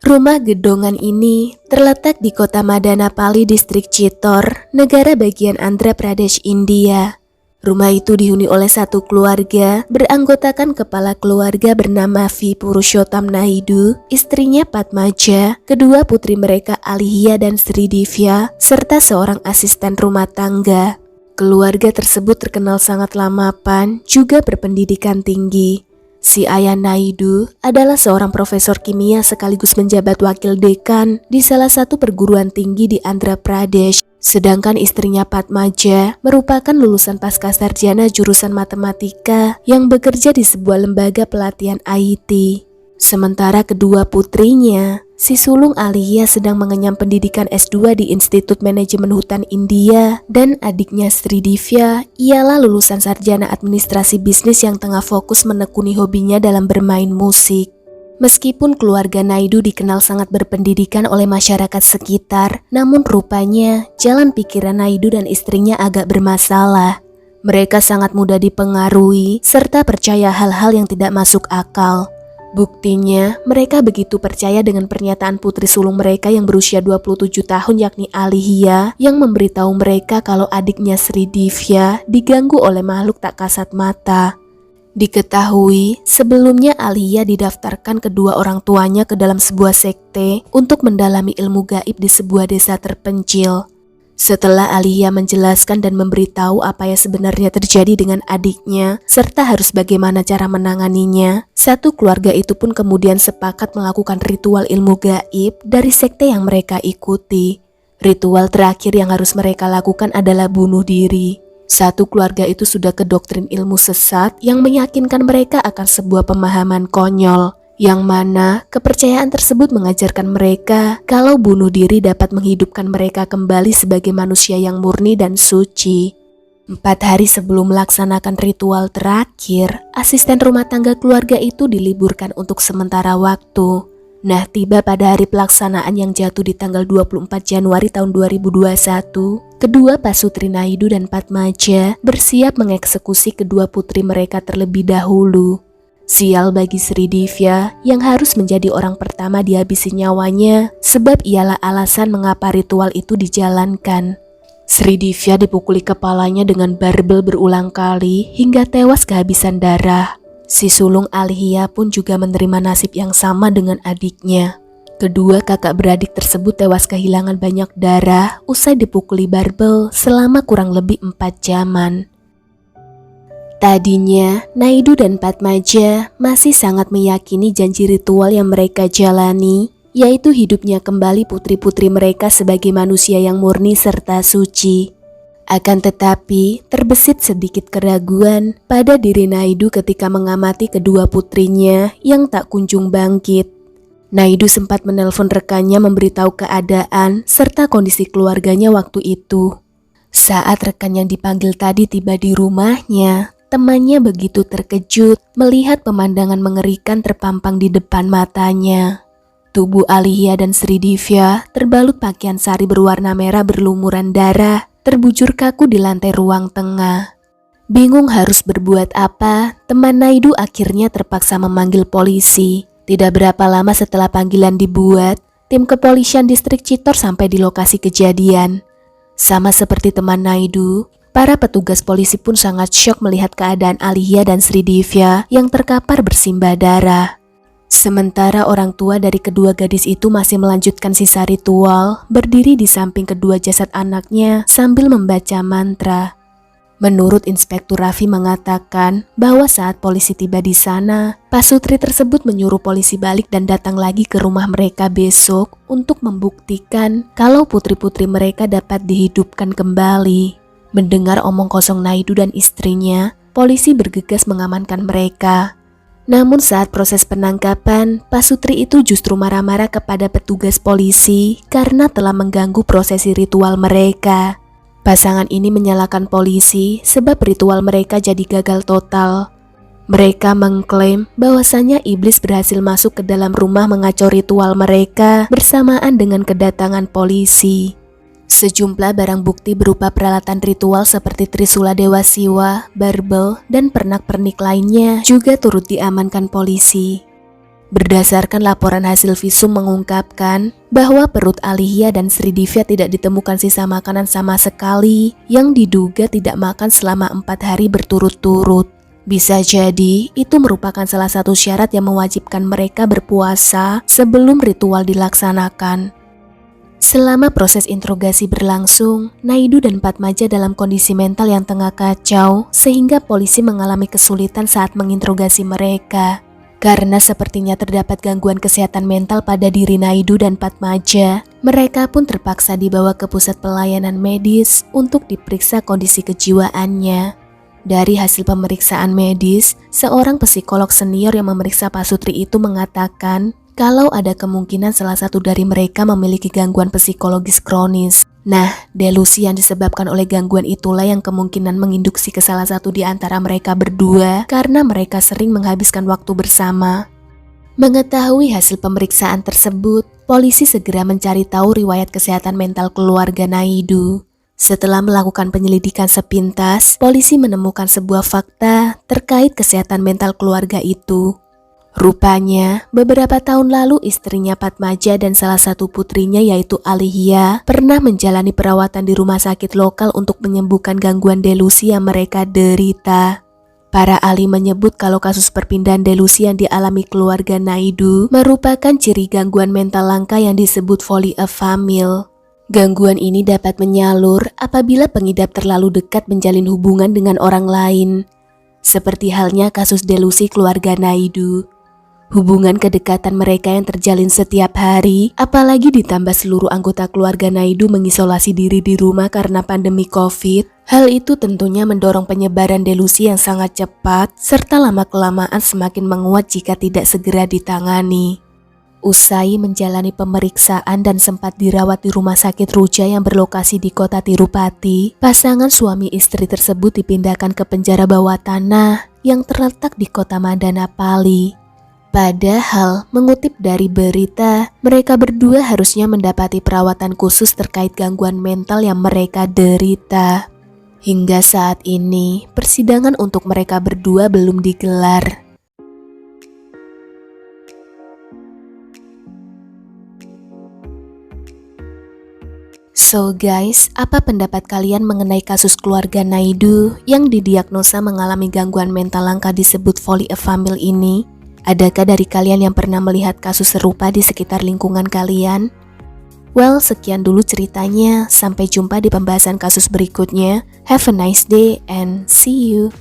Rumah gedongan ini terletak di kota Madanapalli, distrik Chittor, negara bagian Andhra Pradesh, India. Rumah itu dihuni oleh satu keluarga beranggotakan kepala keluarga bernama V. Purushottam Naidu, istrinya Padmaja, kedua putri mereka Alihya dan Sri Divya, serta seorang asisten rumah tangga. Keluarga tersebut terkenal sangat mapan, juga berpendidikan tinggi. Si ayah Naidu adalah seorang profesor kimia sekaligus menjabat wakil dekan di salah satu perguruan tinggi di Andhra Pradesh. Sedangkan istrinya Padmaja merupakan lulusan pascasarjana jurusan matematika yang bekerja di sebuah lembaga pelatihan IT. Sementara kedua putrinya, si sulung Alihya sedang mengenyam pendidikan S2 di Institut Manajemen Hutan India, dan adiknya Sri Divya ialah lulusan sarjana administrasi bisnis yang tengah fokus menekuni hobinya dalam bermain musik. Meskipun keluarga Naidu dikenal sangat berpendidikan oleh masyarakat sekitar, namun rupanya jalan pikiran Naidu dan istrinya agak bermasalah. Mereka sangat mudah dipengaruhi serta percaya hal-hal yang tidak masuk akal. Buktinya, mereka begitu percaya dengan pernyataan putri sulung mereka yang berusia 27 tahun yakni Alihya yang memberitahu mereka kalau adiknya Sri Divya diganggu oleh makhluk tak kasat mata. Diketahui, sebelumnya Alihya didaftarkan kedua orang tuanya ke dalam sebuah sekte untuk mendalami ilmu gaib di sebuah desa terpencil. Setelah Alihya menjelaskan dan memberitahu apa yang sebenarnya terjadi dengan adiknya, serta harus bagaimana cara menanganinya, satu keluarga itu pun kemudian sepakat melakukan ritual ilmu gaib dari sekte yang mereka ikuti. Ritual terakhir yang harus mereka lakukan adalah bunuh diri. Satu keluarga itu sudah ke doktrin ilmu sesat yang meyakinkan mereka akan sebuah pemahaman konyol, yang mana kepercayaan tersebut mengajarkan mereka kalau bunuh diri dapat menghidupkan mereka kembali sebagai manusia yang murni dan suci. 4 hari sebelum melaksanakan ritual terakhir, asisten rumah tangga keluarga itu diliburkan untuk sementara waktu. Nah, tiba pada hari pelaksanaan yang jatuh di tanggal 24 Januari tahun 2021, kedua pasutri Naidu dan Padmaja bersiap mengeksekusi kedua putri mereka terlebih dahulu. Sial bagi Sri Divya yang harus menjadi orang pertama dihabisi nyawanya, sebab ialah alasan mengapa ritual itu dijalankan. Sri Divya dipukuli kepalanya dengan barbel berulang kali hingga tewas kehabisan darah. Si sulung Alihya pun juga menerima nasib yang sama dengan adiknya. Kedua kakak beradik tersebut tewas kehilangan banyak darah usai dipukuli barbel selama kurang lebih 4 jaman. Tadinya, Naidu dan Padmaja masih sangat meyakini janji ritual yang mereka jalani, yaitu hidupnya kembali putri-putri mereka sebagai manusia yang murni serta suci. Akan tetapi, terbesit sedikit keraguan pada diri Naidu ketika mengamati kedua putrinya yang tak kunjung bangkit. Naidu sempat menelpon rekannya memberitahu keadaan serta kondisi keluarganya waktu itu. Saat rekan yang dipanggil tadi tiba di rumahnya, temannya begitu terkejut melihat pemandangan mengerikan terpampang di depan matanya. Tubuh Alihya dan Sri Divya terbalut pakaian sari berwarna merah berlumuran darah, terbujur kaku di lantai ruang tengah. Bingung harus berbuat apa, teman Naidu akhirnya terpaksa memanggil polisi. Tidak berapa lama setelah panggilan dibuat, tim kepolisian distrik Chittor sampai di lokasi kejadian. Sama seperti teman Naidu, para petugas polisi pun sangat syok melihat keadaan Alihya dan Sri Divya yang terkapar bersimbah darah. Sementara orang tua dari kedua gadis itu masih melanjutkan sisa ritual, berdiri di samping kedua jasad anaknya sambil membaca mantra. Menurut Inspektur Raffi mengatakan bahwa saat polisi tiba di sana, pasutri tersebut menyuruh polisi balik dan datang lagi ke rumah mereka besok untuk membuktikan kalau putri-putri mereka dapat dihidupkan kembali. Mendengar omong kosong Naidu dan istrinya, polisi bergegas mengamankan mereka. Namun saat proses penangkapan, pasutri itu justru marah-marah kepada petugas polisi karena telah mengganggu prosesi ritual mereka. Pasangan ini menyalahkan polisi sebab ritual mereka jadi gagal total. Mereka mengklaim bahwasanya iblis berhasil masuk ke dalam rumah mengacau ritual mereka bersamaan dengan kedatangan polisi. Sejumlah barang bukti berupa peralatan ritual seperti Trisula Dewa Siwa, barbel, dan pernak-pernik lainnya juga turut diamankan polisi. Berdasarkan laporan hasil visum mengungkapkan bahwa perut Alihya dan Sri Divya tidak ditemukan sisa makanan sama sekali yang diduga tidak makan selama 4 hari berturut-turut. Bisa jadi itu merupakan salah satu syarat yang mewajibkan mereka berpuasa sebelum ritual dilaksanakan. Selama proses interogasi berlangsung, Naidu dan Padmaja dalam kondisi mental yang tengah kacau sehingga polisi mengalami kesulitan saat menginterogasi mereka. Karena sepertinya terdapat gangguan kesehatan mental pada diri Naidu dan Padmaja, mereka pun terpaksa dibawa ke pusat pelayanan medis untuk diperiksa kondisi kejiwaannya. Dari hasil pemeriksaan medis, seorang psikolog senior yang memeriksa Pak Sutri itu mengatakan kalau ada kemungkinan salah satu dari mereka memiliki gangguan psikologis kronis. Nah, delusi yang disebabkan oleh gangguan itulah yang kemungkinan menginduksi ke salah satu di antara mereka berdua karena mereka sering menghabiskan waktu bersama. Mengetahui hasil pemeriksaan tersebut, polisi segera mencari tahu riwayat kesehatan mental keluarga Naidu. Setelah melakukan penyelidikan sepintas, polisi menemukan sebuah fakta terkait kesehatan mental keluarga itu. Rupanya, beberapa tahun lalu istrinya Padmaja dan salah satu putrinya yaitu Alihya pernah menjalani perawatan di rumah sakit lokal untuk menyembuhkan gangguan delusi yang mereka derita. Para ahli menyebut kalau kasus perpindahan delusi yang dialami keluarga Naidu merupakan ciri gangguan mental langka yang disebut folie à famille. Gangguan ini dapat menyalur apabila pengidap terlalu dekat menjalin hubungan dengan orang lain. Seperti halnya kasus delusi keluarga Naidu. Hubungan kedekatan mereka yang terjalin setiap hari, apalagi ditambah seluruh anggota keluarga Naidu mengisolasi diri di rumah karena pandemi COVID. Hal itu tentunya mendorong penyebaran delusi yang sangat cepat, serta lama-kelamaan semakin menguat jika tidak segera ditangani. Usai menjalani pemeriksaan dan sempat dirawat di rumah sakit Ruja yang berlokasi di kota Tirupati, pasangan suami istri tersebut dipindahkan ke penjara bawah tanah yang terletak di kota Madanapalli. Padahal, mengutip dari berita, mereka berdua harusnya mendapati perawatan khusus terkait gangguan mental yang mereka derita. Hingga saat ini, persidangan untuk mereka berdua belum digelar. So guys, apa pendapat kalian mengenai kasus keluarga Naidu yang didiagnosa mengalami gangguan mental langka disebut folie à famille ini? Adakah dari kalian yang pernah melihat kasus serupa di sekitar lingkungan kalian? Well, sekian dulu ceritanya. Sampai jumpa di pembahasan kasus berikutnya. Have a nice day and see you.